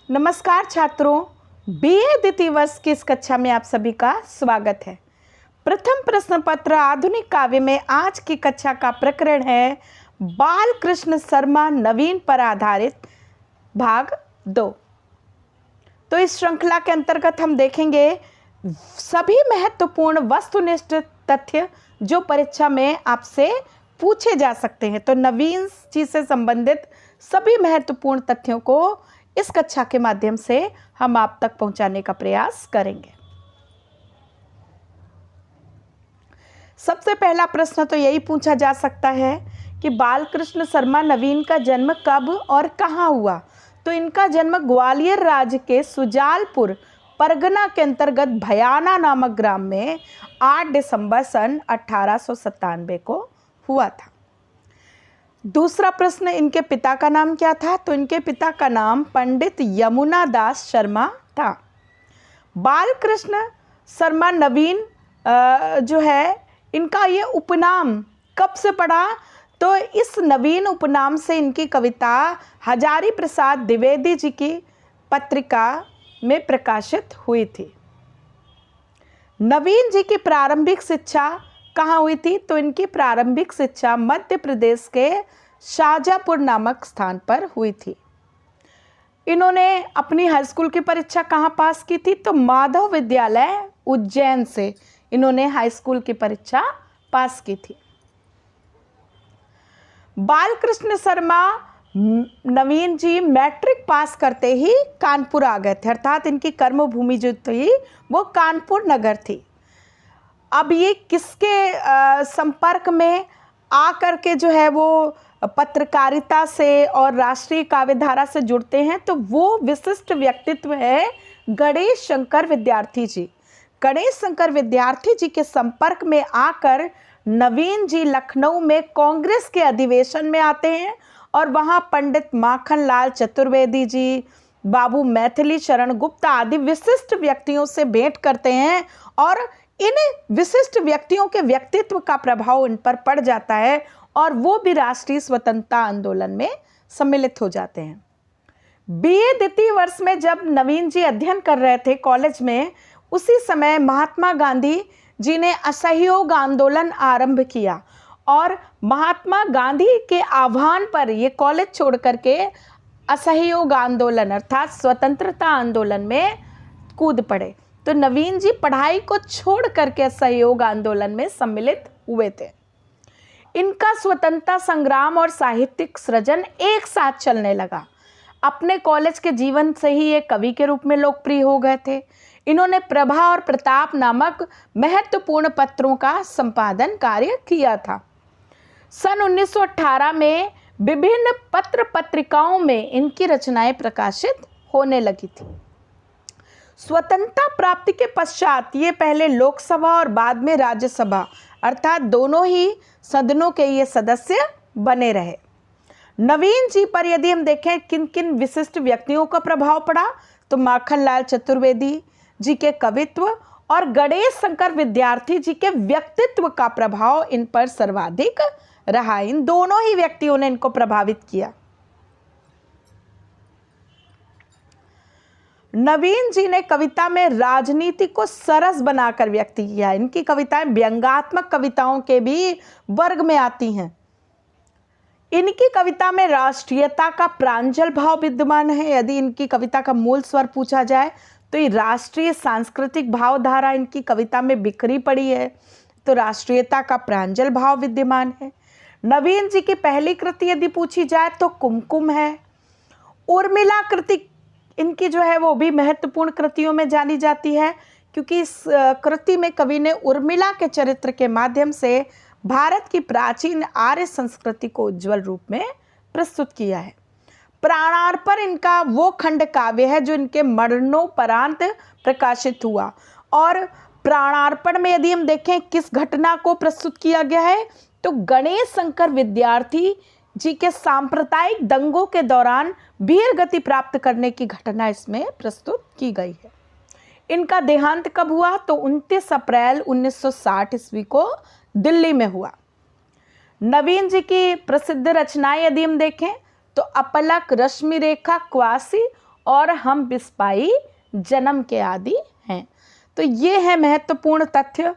नमस्कार छात्रों, बीए द्वितीय वर्ष की इस कक्षा में आप सभी का स्वागत है। प्रथम प्रश्न पत्र आधुनिक काव्य में आज की कक्षा का प्रकरण है बाल कृष्ण शर्मा नवीन पर आधारित भाग 2। तो इस श्रृंखला के अंतर्गत हम देखेंगे सभी महत्वपूर्ण वस्तुनिष्ठ तथ्य जो परीक्षा में आपसे पूछे जा सकते हैं। तो नवीन जी से संबंधित सभी महत्वपूर्ण तथ्यों को इस कक्षा के माध्यम से हम आप तक पहुंचाने का प्रयास करेंगे। सबसे पहला प्रश्न तो यही पूछा जा सकता है कि बालकृष्ण शर्मा नवीन का जन्म कब और कहाँ हुआ। तो इनका जन्म ग्वालियर राज्य के सुजालपुर परगना के अंतर्गत भयाना नामक ग्राम में 8 दिसंबर सन 1897 को हुआ था। दूसरा प्रश्न, इनके पिता का नाम क्या था। तो इनके पिता का नाम पंडित यमुना दास शर्मा था। बालकृष्ण शर्मा नवीन जो है इनका ये उपनाम कब से पड़ा। तो इस नवीन उपनाम से इनकी कविता हजारी प्रसाद द्विवेदी जी की पत्रिका में प्रकाशित हुई थी। नवीन जी की प्रारंभिक शिक्षा कहाँ हुई थी। तो इनकी प्रारंभिक शिक्षा मध्य प्रदेश के शाहजहाँपुर नामक स्थान पर हुई थी। इन्होंने अपनी हाई स्कूल की परीक्षा कहाँ पास की थी। तो माधव विद्यालय उज्जैन से इन्होंने हाई स्कूल की परीक्षा पास की थी। बालकृष्ण शर्मा नवीन जी मैट्रिक पास करते ही कानपुर आ गए थे, अर्थात इनकी कर्मभूमि जो थी वो कानपुर नगर थी। अब ये किसके संपर्क में आकर के जो है वो पत्रकारिता से और राष्ट्रीय काव्यधारा से जुड़ते हैं। तो वो विशिष्ट व्यक्तित्व है गणेश शंकर विद्यार्थी जी। गणेश शंकर विद्यार्थी जी के संपर्क में आकर नवीन जी लखनऊ में कांग्रेस के अधिवेशन में आते हैं और वहाँ पंडित माखनलाल चतुर्वेदी जी, बाबू मैथिली शरण गुप्ता आदि विशिष्ट व्यक्तियों से भेंट करते हैं और इन विशिष्ट व्यक्तियों के व्यक्तित्व का प्रभाव इन पर पड़ जाता है और वो भी राष्ट्रीय स्वतंत्रता आंदोलन में सम्मिलित हो जाते हैं। बीए द्वितीय वर्ष में जब नवीन जी अध्ययन कर रहे थे कॉलेज में, उसी समय महात्मा गांधी जी ने असहयोग आंदोलन आरंभ किया और महात्मा गांधी के आह्वान पर ये कॉलेज छोड़ करके असहयोग आंदोलन अर्थात स्वतंत्रता आंदोलन में कूद पड़े। तो नवीन जी पढ़ाई को छोड़ करके सहयोग आंदोलन में सम्मिलित हुए थे। इनका स्वतंत्रता संग्राम और साहित्यिक सृजन एक साथ चलने लगा। अपने कॉलेज के जीवन से ही ये कवि के रूप में लोकप्रिय हो गए थे। इन्होंने प्रभा और प्रताप नामक महत्वपूर्ण पत्रों का संपादन कार्य किया था। सन 1918 में विभिन्न पत्र पत्रिकाओं में इनकी रचनाएं प्रकाशित होने लगी थी। स्वतंत्रता प्राप्ति के पश्चात ये पहले लोकसभा और बाद में राज्यसभा अर्थात दोनों ही सदनों के ये सदस्य बने रहे। नवीन जी पर यदि हम देखें किन किन विशिष्ट व्यक्तियों का प्रभाव पड़ा, तो माखनलाल चतुर्वेदी जी के कवित्व और गणेश शंकर विद्यार्थी जी के व्यक्तित्व का प्रभाव इन पर सर्वाधिक रहा। इन दोनों ही व्यक्तियों ने इनको प्रभावित किया। नवीन जी ने कविता में राजनीति को सरस बनाकर व्यक्त किया। इनकी कविताएं व्यंग्यात्मक कविताओं के भी वर्ग में आती हैं। इनकी कविता में राष्ट्रीयता का प्रांजल भाव विद्यमान है। यदि इनकी कविता का मूल स्वर पूछा जाए तो ये राष्ट्रीय सांस्कृतिक भावधारा इनकी कविता में बिखरी पड़ी है, तो राष्ट्रीयता का प्रांजल भाव विद्यमान है। नवीन जी की पहली कृति यदि पूछी जाए तो कुमकुम है। उर्मिला कृति इनकी जो है वो भी महत्वपूर्ण कृतियों में जानी जाती है, क्योंकि इस कृति में कवि ने उर्मिला के चरित्र के माध्यम से भारत की प्राचीन आर्य संस्कृति को उज्जवल रूप में प्रस्तुत किया है। प्राणार्पण इनका वो खंड काव्य है जो इनके मरणोपरांत प्रकाशित हुआ और प्राणार्पण में यदि हम देखें किस घटना को प्रस्तुत किया गया है, तो गणेश शंकर विद्यार्थी जी के सांप्रदायिक दंगों के दौरान वीर गति प्राप्त करने की घटना इसमें प्रस्तुत की गई है। इनका देहांत कब हुआ। तो 29 अप्रैल 1960 ईस्वी को दिल्ली में हुआ। नवीन जी की प्रसिद्ध रचनाएं यदि हम देखें तो अपलक, रश्मि रेखा, क्वासी और हम बिस्पाई जन्म के आदि हैं। तो ये है महत्वपूर्ण तथ्य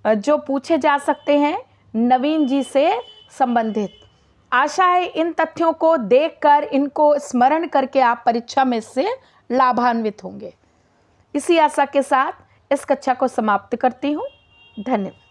जो पूछे जा सकते हैं नवीन जी से संबंधित। आशा है इन तथ्यों को देखकर, इनको स्मरण करके आप परीक्षा में से लाभान्वित होंगे। इसी आशा के साथ इस कक्षा को समाप्त करती हूँ। धन्यवाद।